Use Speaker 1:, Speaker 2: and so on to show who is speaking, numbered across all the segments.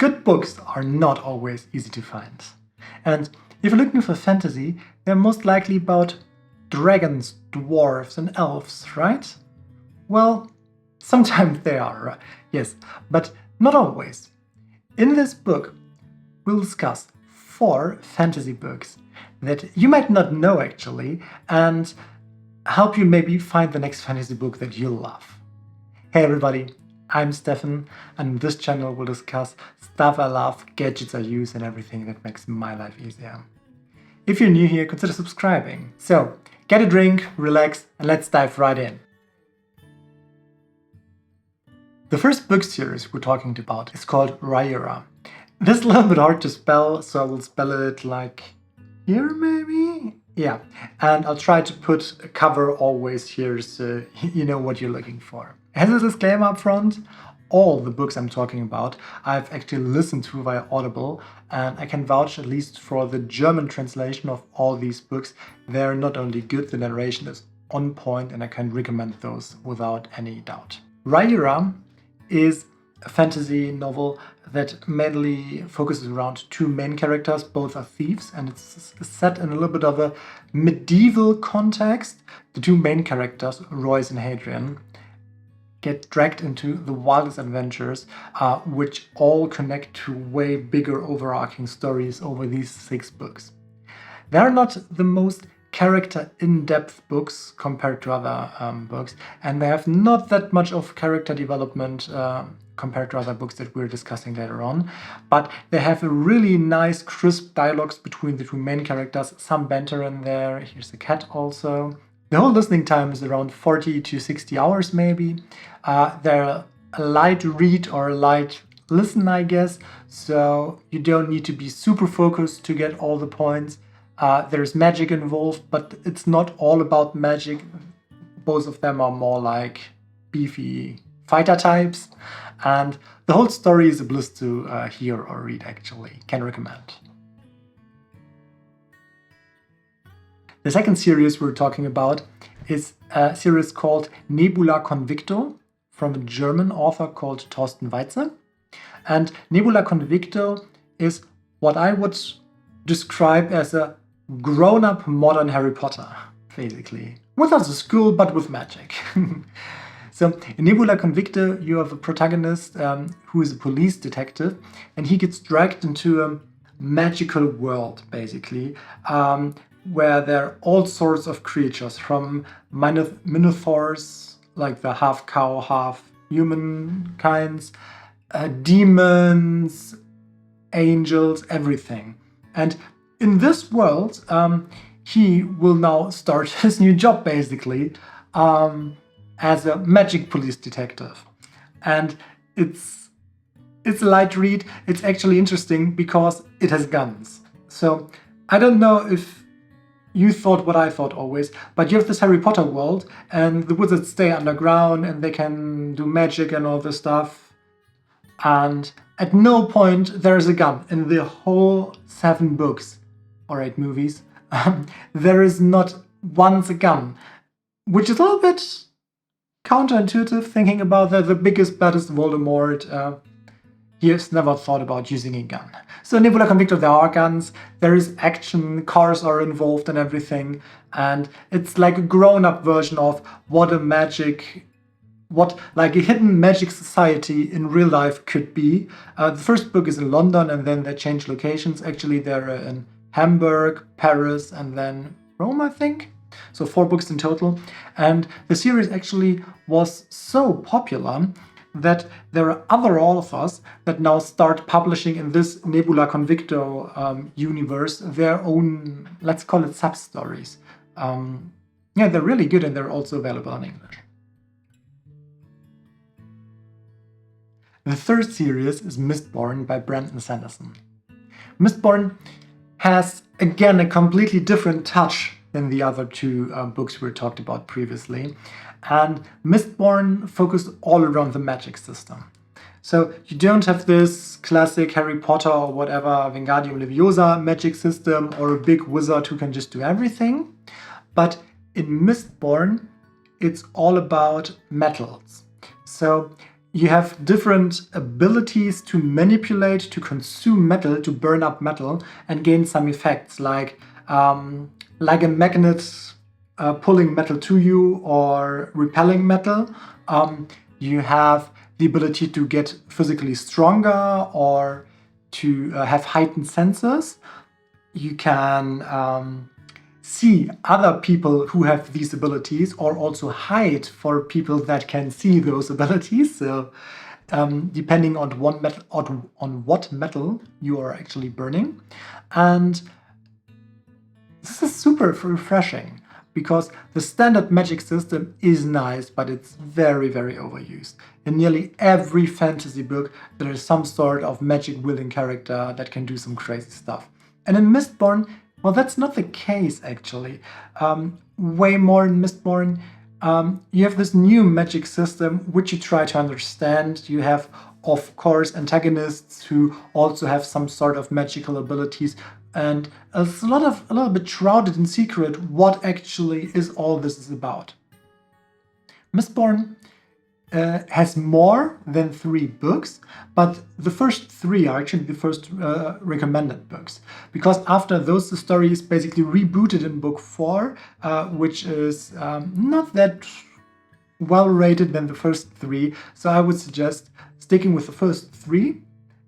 Speaker 1: good books are not always easy to find. And if you're looking for fantasy, they're most likely about dragons, dwarves, and elves, right? Well, sometimes they are, yes, but not always. In this book, we'll discuss 4 fantasy books that you might not know actually, and help you maybe find the next fantasy book that you'll love. Hey everybody, I'm Stefan, and in this channel we'll discuss stuff I love, gadgets I use, and everything that makes my life easier. If you're new here, consider subscribing. So, get a drink, relax, and let's dive right in. The first book series we're talking about is called Riyria. This is a little bit hard to spell, so I will spell it like here maybe? Yeah, and I'll try to put a cover always here so you know what you're looking for. As a disclaimer up front, all the books I'm talking about I've actually listened to via Audible, and I can vouch at least for the German translation of all these books. They're not only good, the narration is on point, and I can recommend those without any doubt. Riyria is a fantasy novel that mainly focuses around 2 main characters. Both are thieves, and it's set in a little bit of a medieval context. The 2 main characters, Royce and Hadrian, get dragged into the wildest adventures, which all connect to way bigger overarching stories over these 6 books. They're not the most character in-depth books compared to other books, and they have not that much of character development compared to other books that we're discussing later on, but they have a really nice crisp dialogues between the 2 main characters, some banter in there. Here's the cat also. The whole listening time is around 40 to 60 hours maybe. They're a light read or a light listen, I guess, so you don't need to be super focused to get all the points. There's magic involved, but it's not all about magic. Both of them are more like beefy fighter types, and the whole story is a bliss to hear or read actually. Can recommend. The second series we're talking about is a series called Nebula Convicto from a German author called Thorsten Weitze. And Nebula Convicto is what I would describe as a grown-up modern Harry Potter, basically. Without the school, but with magic. So in Nebula Convicto, you have a protagonist who is a police detective, and he gets dragged into a magical world, basically, where there are all sorts of creatures, from minotaurs, like the half cow, half human kinds, demons, angels, everything. And in this world, he will now start his new job, basically, as a magic police detective. And it's a light read. It's actually interesting because it has guns. So I don't know if you thought what I thought always, but you have this Harry Potter world, and the wizards stay underground, and they can do magic and all this stuff. And at no point there is a gun in the whole 7 books. Or 8 movies, there is not once a gun, which is a little bit counterintuitive, thinking about that the biggest, baddest Voldemort, he has never thought about using a gun. So in Nebula Convicto there are guns, there is action, cars are involved and everything, and it's like a grown-up version of what like a hidden magic society in real life could be. The first book is in London, and then they change locations. Actually, they're in Hamburg, Paris, and then Rome, I think. So 4 books in total. And the series actually was so popular that there are other authors that now start publishing in this Nebula Convicto universe their own, let's call it, sub-stories. Yeah, they're really good, and they're also available in English. The third series is Mistborn by Brandon Sanderson. Mistborn has, again, a completely different touch than the other 2 books we talked about previously. And Mistborn focused all around the magic system. So you don't have this classic Harry Potter or whatever Wingardium Leviosa magic system, or a big wizard who can just do everything. But in Mistborn, it's all about metals. So You have different abilities to manipulate, to consume metal, to burn up metal, and gain some effects like a magnet pulling metal to you or repelling metal. You have the ability to get physically stronger or to have heightened senses. You can see other people who have these abilities, or also hide for people that can see those abilities. So depending on what metal you are actually burning. And this is super refreshing, because the standard magic system is nice, but it's very, very overused. In nearly every fantasy book, there is some sort of magic-wielding character that can do some crazy stuff. And in Mistborn, well, that's not the case, actually. Way more in Mistborn, you have this new magic system which you try to understand. You have, of course, antagonists who also have some sort of magical abilities, and it's a little bit shrouded in secret what actually is all this is about. Mistborn has more than 3 books, but the first 3 are actually the first recommended books, because after those the story is basically rebooted in book 4, which is not that well rated than the first 3. So I would suggest sticking with the first 3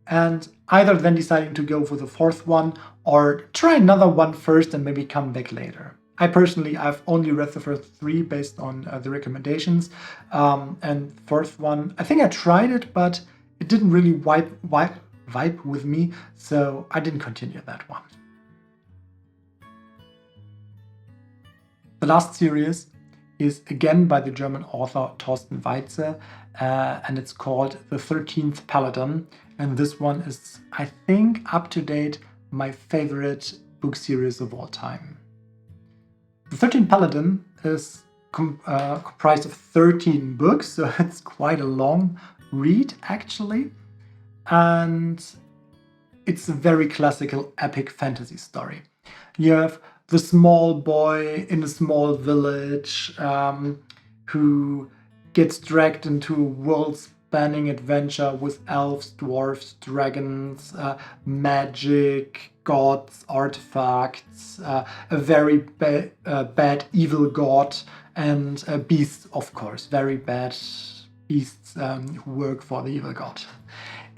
Speaker 1: and either then deciding to go for the 4th one or try another one first and maybe come back later. I've only read the first 3 based on the recommendations, and 4th one, I think I tried it, but it didn't really vibe with me, so I didn't continue that one. The last series is again by the German author Thorsten Weitze, and it's called The 13th Paladin, and this one is, I think, up to date, my favorite book series of all time. The 13th Paladin is comprised of 13 books, so it's quite a long read, actually. And it's a very classical epic fantasy story. You have the small boy in a small village who gets dragged into a world-spanning adventure with elves, dwarves, dragons, magic, gods, artifacts, a very bad evil god, and beasts, of course, very bad beasts who work for the evil god.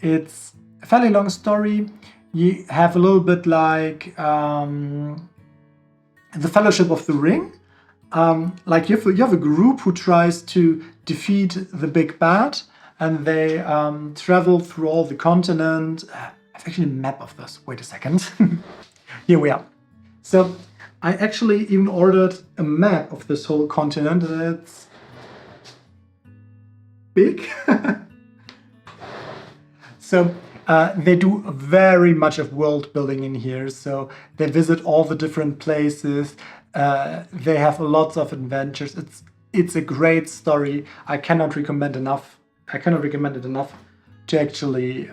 Speaker 1: It's a fairly long story. You have a little bit like the Fellowship of the Ring. Like you have a group who tries to defeat the big bad, and they travel through all the continent. I've actually a map of this. Wait a second. Here we are. So I actually even ordered a map of this whole continent, and it's big. So they do very much of world building in here. So they visit all the different places. They have lots of adventures. It's a great story. I cannot recommend it enough to actually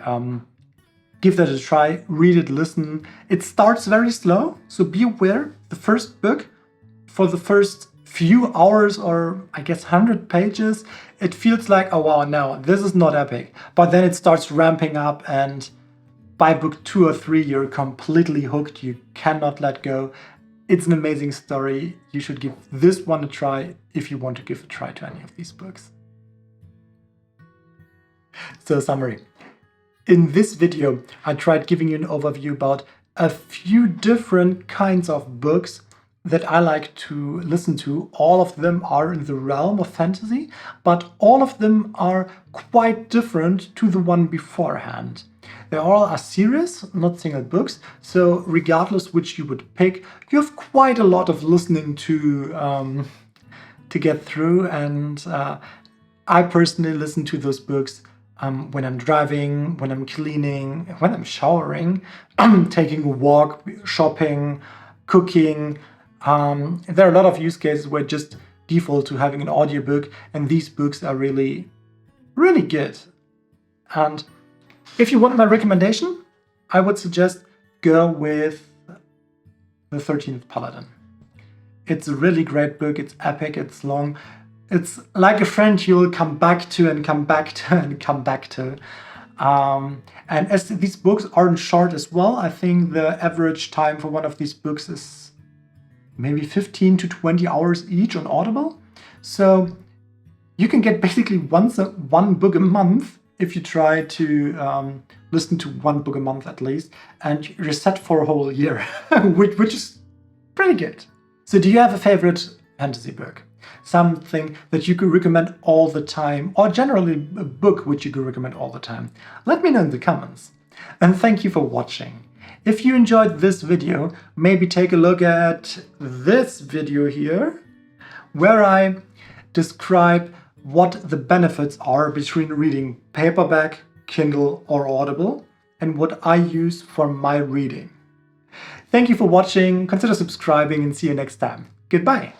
Speaker 1: give that a try. Read it, listen. It starts very slow, so be aware. The first book, for the first few hours, or I guess 100 pages, it feels like, oh wow, no, this is not epic. But then it starts ramping up, and by book 2 or 3, you're completely hooked. You cannot let go. It's an amazing story. You should give this one a try if you want to give a try to any of these books. So, summary. In this video, I tried giving you an overview about a few different kinds of books that I like to listen to. All of them are in the realm of fantasy, but all of them are quite different to the one beforehand. They all are series, not single books, so regardless which you would pick, you have quite a lot of listening to get through, and I personally listen to those books when I'm driving, when I'm cleaning, when I'm showering, taking a walk, shopping, cooking. There are a lot of use cases where just default to having an audiobook, and these books are really, really good. And if you want my recommendation, I would suggest go with The 13th Paladin. It's a really great book. It's epic, it's long. It's like a friend you'll come back to and come back to and come back to. And as these books aren't short as well, I think the average time for one of these books is maybe 15 to 20 hours each on Audible. So you can get basically one book a month if you try to listen to one book a month at least, and you're set for a whole year, which is pretty good. So do you have a favorite fantasy book? Something that you could recommend all the time, or generally a book which you could recommend all the time? Let me know in the comments. And thank you for watching. If you enjoyed this video, maybe take a look at this video here, where I describe what the benefits are between reading paperback, Kindle, or Audible, and what I use for my reading. Thank you for watching, consider subscribing, and see you next time. Goodbye!